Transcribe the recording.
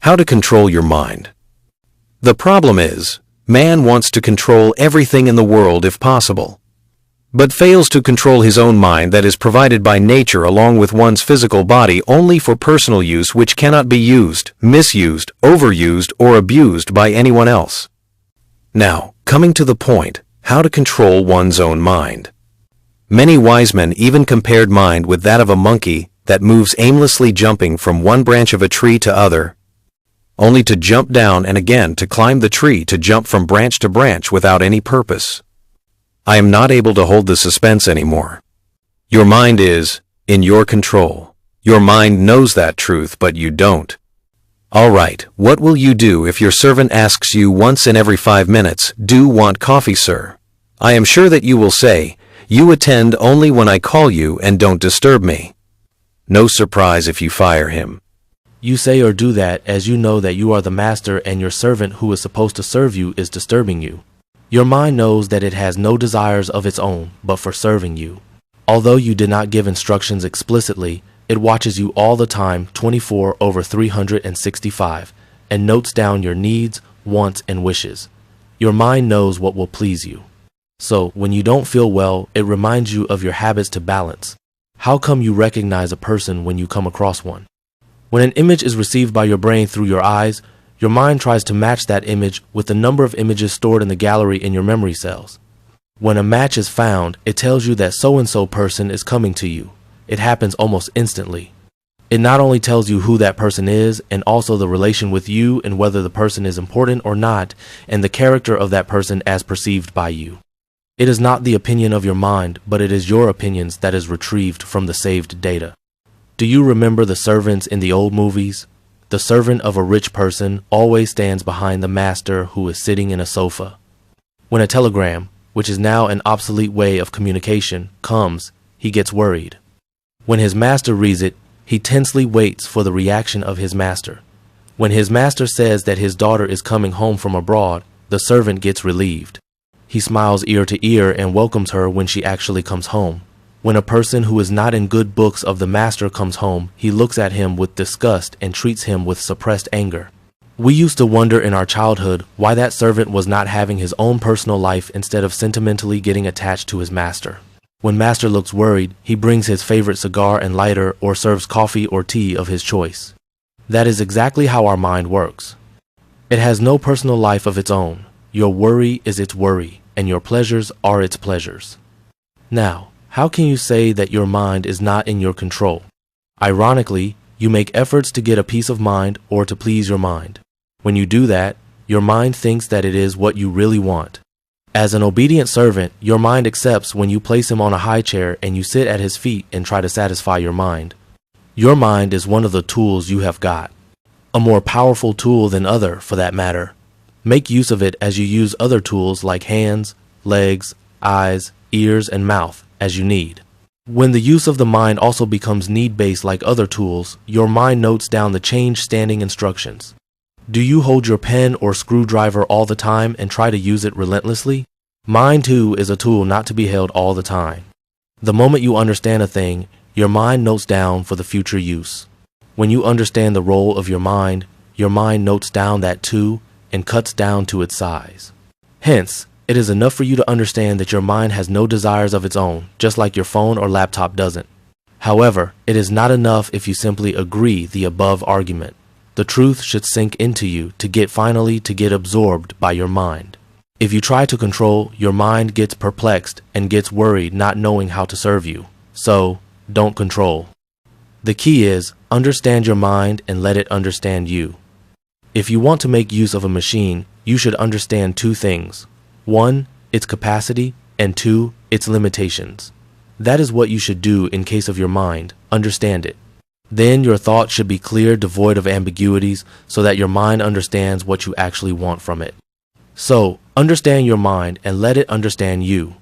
How to control your mind. The problem is, man wants to control everything in the world if possible, but fails to control his own mind that is provided by nature along with one's physical body only for personal use, which cannot be used, misused, overused, or abused by anyone else. Now, coming to the point, how to control one's own mind. Many wise men even compared mind with that of a monkey that moves aimlessly, jumping from one branch of a tree to other, only to jump down and again to climb the tree, to jump from branch to branch without any purpose. I am not able to hold the suspense anymore. Your mind is in your control. Your mind knows that truth, but you don't. All right, what will you do if your servant asks you once in every 5 minutes, "Do want coffee, sir?" I am sure that you will say, "You attend only when I call you and don't disturb me." No surprise if you fire him. You say or do that as you know that you are the master and your servant who is supposed to serve you is disturbing you. Your mind knows that it has no desires of its own but for serving you. Although you did not give instructions explicitly, it watches you all the time 24/365 and notes down your needs, wants, and wishes. Your mind knows what will please you. So, when you don't feel well, it reminds you of your habits to balance. How come you recognize a person when you come across one? When an image is received by your brain through your eyes, your mind tries to match that image with the number of images stored in the gallery in your memory cells. When a match is found, it tells you that so-and-so person is coming to you. It happens almost instantly. It not only tells you who that person is, and also the relation with you and whether the person is important or not, and the character of that person as perceived by you. It is not the opinion of your mind, but it is your opinions that is retrieved from the saved data. Do you remember the servants in the old movies? The servant of a rich person always stands behind the master who is sitting in a sofa. When a telegram, which is now an obsolete way of communication, comes, he gets worried. When his master reads it, he tensely waits for the reaction of his master. When his master says that his daughter is coming home from abroad, the servant gets relieved. He smiles ear to ear and welcomes her when she actually comes home. When a person who is not in good books of the master comes home, he looks at him with disgust and treats him with suppressed anger. We used to wonder in our childhood why that servant was not having his own personal life instead of sentimentally getting attached to his master. When master looks worried, he brings his favorite cigar and lighter or serves coffee or tea of his choice. That is exactly how our mind works. It has no personal life of its own. Your worry is its worry, and your pleasures are its pleasures. Now, how can you say that your mind is not in your control? Ironically, you make efforts to get a peace of mind or to please your mind. When you do that, your mind thinks that it is what you really want. As an obedient servant, your mind accepts when you place him on a high chair and you sit at his feet and try to satisfy your mind. Your mind is one of the tools you have got. A more powerful tool than other, for that matter. Make use of it as you use other tools like hands, legs, eyes, ears, and mouth as you need. When the use of the mind also becomes need-based like other tools, your mind notes down the change standing instructions. Do you hold your pen or screwdriver all the time and try to use it relentlessly? Mind too is a tool not to be held all the time. The moment you understand a thing, your mind notes down for the future use. When you understand the role of your mind notes down that too and cuts down to its size. Hence, it is enough for you to understand that your mind has no desires of its own, just like your phone or laptop doesn't. However, it is not enough if you simply agree the above argument. The truth should sink into you to get absorbed by your mind. If you try to control, your mind gets perplexed and gets worried, not knowing how to serve you. So, don't control. The key is, understand your mind and let it understand you. If you want to make use of a machine, you should understand 2 things. 1, its capacity, and 2, its limitations. That is what you should do in case of your mind, understand it. Then your thoughts should be clear, devoid of ambiguities, so that your mind understands what you actually want from it. So, understand your mind and let it understand you.